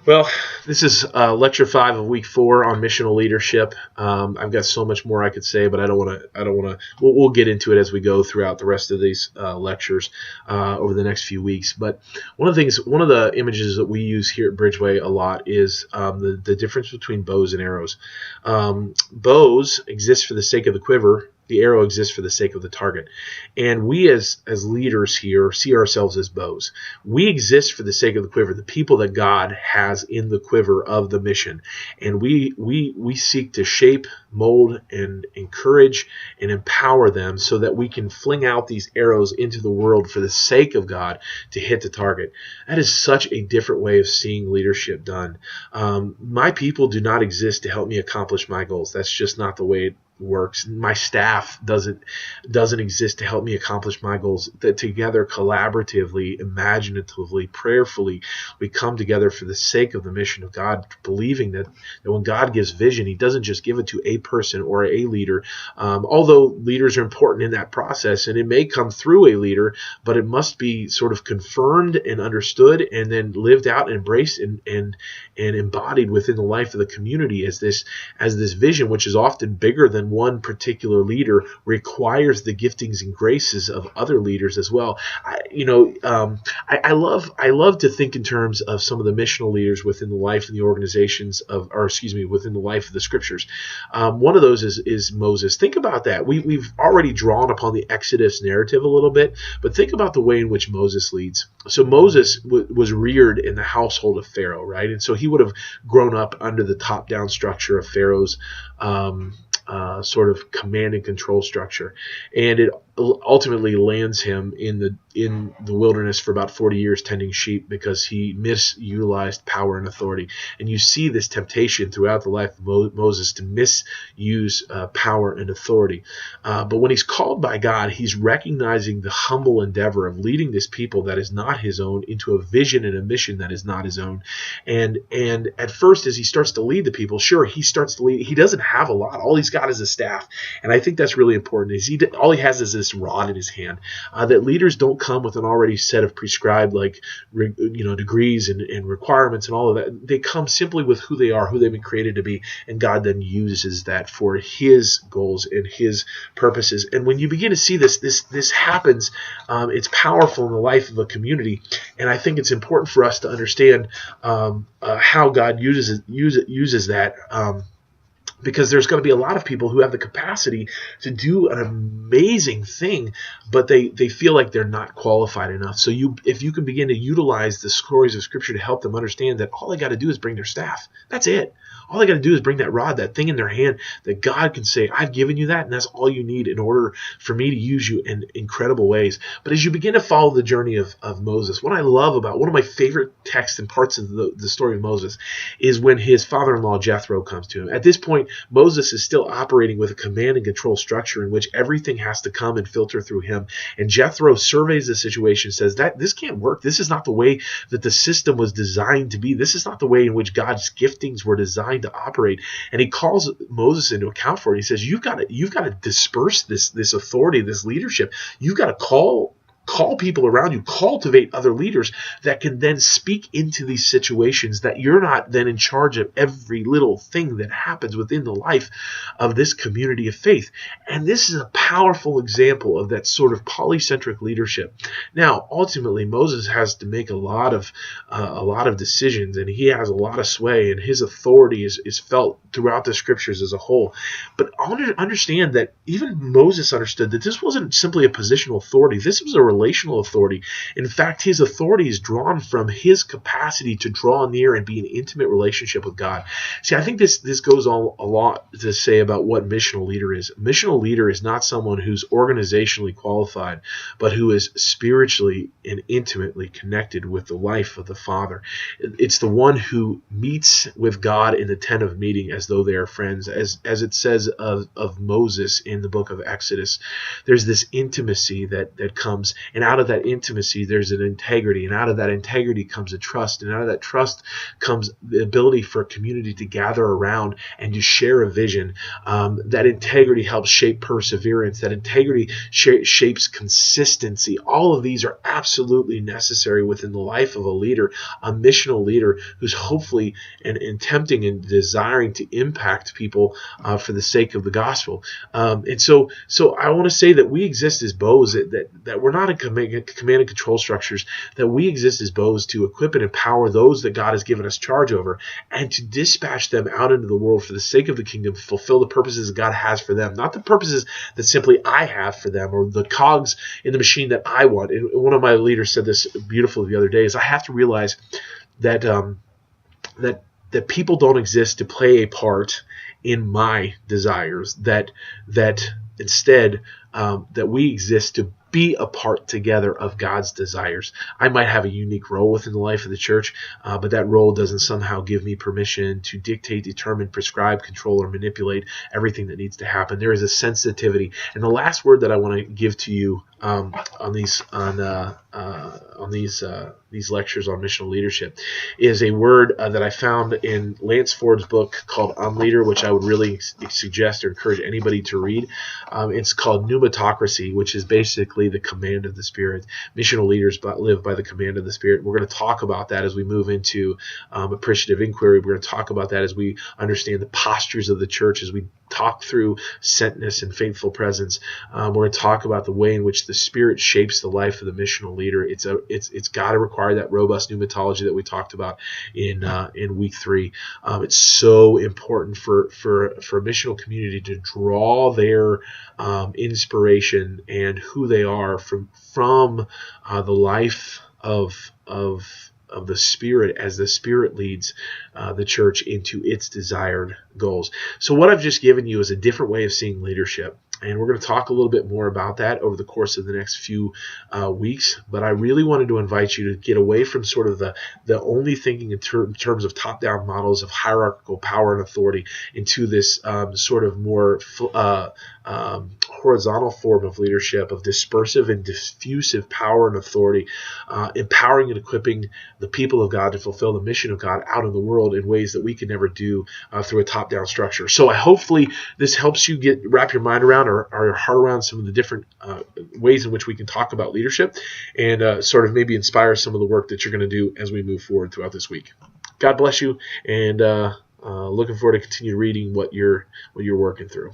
Well, this is lecture 5 of week 4 on missional leadership. I've got so much more I could say, but I don't want to. We'll get into it as we go throughout the rest of these lectures over the next few weeks. But one of the images that we use here at Bridgeway a lot is the difference between bows and arrows. Bows exist for the sake of the quiver. The arrow exists for the sake of the target. And we as leaders here see ourselves as bows. We exist for the sake of the quiver, the people that God has in the quiver of the mission. And we seek to shape, mold, and encourage and empower them so that we can fling out these arrows into the world for the sake of God to hit the target. That is such a different way of seeing leadership done. My people do not exist to help me accomplish my goals. That's just not the way it works. My staff doesn't exist to help me accomplish my goals. That together, collaboratively, imaginatively, prayerfully, we come together for the sake of the mission of God, believing that when God gives vision, he doesn't just give it to a person or a leader, although leaders are important in that process, and it may come through a leader, but it must be sort of confirmed and understood and then lived out and embraced and embodied within the life of the community as this vision, which is often bigger than one particular leader, requires the giftings and graces of other leaders as well. I love to think in terms of some of the missional leaders within the life and the organizations within the life of the scriptures. One of those is Moses. Think about that. We've already drawn upon the Exodus narrative a little bit, but think about the way in which Moses leads. So Moses was reared in the household of Pharaoh, right? And so he would have grown up under the top-down structure of Pharaoh's sort of command and control structure, and it ultimately lands him in the wilderness for about 40 years tending sheep because he misutilized power and authority. And you see this temptation throughout the life of Moses to misuse power and authority. But when he's called by God, he's recognizing the humble endeavor of leading this people that is not his own into a vision and a mission that is not his own. And at first, as he starts to lead the people, sure, he starts to lead. He doesn't have a lot. All he's got is a staff. And I think that's really important. All he has is this rod in his hand. That leaders don't come with an already set of prescribed degrees and requirements and all of that. They come simply with who they are, who they've been created to be, and God then uses that for his goals and his purposes. And when you begin to see this happens, it's powerful in the life of a community. And I think it's important for us to understand how God uses that. Because there's going to be a lot of people who have the capacity to do an amazing thing, but they feel like they're not qualified enough. So if you can begin to utilize the stories of Scripture to help them understand that all they got to do is bring their staff. That's it. All they got to do is bring that rod, that thing in their hand, that God can say, I've given you that, and that's all you need in order for me to use you in incredible ways. But as you begin to follow the journey of Moses, what I love about one of my favorite texts and parts of the story of Moses is when his father-in-law Jethro comes to him. At this point, Moses is still operating with a command and control structure in which everything has to come and filter through him. And Jethro surveys the situation, says that this can't work. This is not the way that the system was designed to be. This is not the way in which God's giftings were designed to operate. And he calls Moses into account for it. He says, you've got to disperse this authority, this leadership. You've got to call people around you, cultivate other leaders that can then speak into these situations, that you're not then in charge of every little thing that happens within the life of this community of faith. And this is a powerful example of that sort of polycentric leadership. Now, ultimately, Moses has to make a lot of decisions, and he has a lot of sway, and his authority is felt throughout the scriptures as a whole. But understand that even Moses understood that this wasn't simply a positional authority. This was a relational authority. In fact, his authority is drawn from his capacity to draw near and be in intimate relationship with God. See, I think this goes a lot to say about what missional leader is. A missional leader is not someone who's organizationally qualified, but who is spiritually and intimately connected with the life of the Father. It's the one who meets with God in the tent of meeting as as though they are friends. As it says of Moses in the book of Exodus, there's this intimacy that comes, and out of that intimacy there's an integrity, and out of that integrity comes a trust, and out of that trust comes the ability for a community to gather around and to share a vision. That integrity helps shape perseverance. That integrity shapes consistency. All of these are absolutely necessary within the life of a leader, a missional leader who's hopefully and attempting and desiring to impact people for the sake of the gospel. And so I want to say that we exist as bows, that we're not in command and control structures, that we exist as bows to equip and empower those that God has given us charge over, and to dispatch them out into the world for the sake of the kingdom, fulfill the purposes that God has for them, not the purposes that simply I have for them or the cogs in the machine that I want. And one of my leaders said this beautifully the other day, is I have to realize that that people don't exist to play a part in my desires, that instead that we exist to be a part together of God's desires. I might have a unique role within the life of the church, but that role doesn't somehow give me permission to dictate, determine, prescribe, control, or manipulate everything that needs to happen. There is a sensitivity. And the last word that I want to give to you on these lectures on missional leadership is a word that I found in Lance Ford's book called On Leader, which I would really suggest or encourage anybody to read. It's called pneumatocracy, which is basically the command of the Spirit. Missional leaders live by the command of the Spirit. We're going to talk about that as we move into appreciative inquiry. We're going to talk about that as we understand the postures of the church, as we talk through sentness and faithful presence. We're going to talk about the way in which the Spirit shapes the life of the missional leader. It's got to require that robust pneumatology that we talked about in week 3. It's so important for a missional community to draw their inspiration and who they are from the life of the Spirit, as the Spirit leads the church into its desired goals. So what I've just given you is a different way of seeing leadership. And we're going to talk a little bit more about that over the course of the next few weeks. But I really wanted to invite you to get away from sort of the only thinking in terms of top-down models of hierarchical power and authority into this sort of more horizontal form of leadership, of dispersive and diffusive power and authority, empowering and equipping the people of God to fulfill the mission of God out in the world in ways that we can never do through a top-down structure. So hopefully this helps you wrap your mind around or your heart around some of the different ways in which we can talk about leadership, and sort of maybe inspire some of the work that you're going to do as we move forward throughout this week. God bless you, and looking forward to continue reading what you're working through.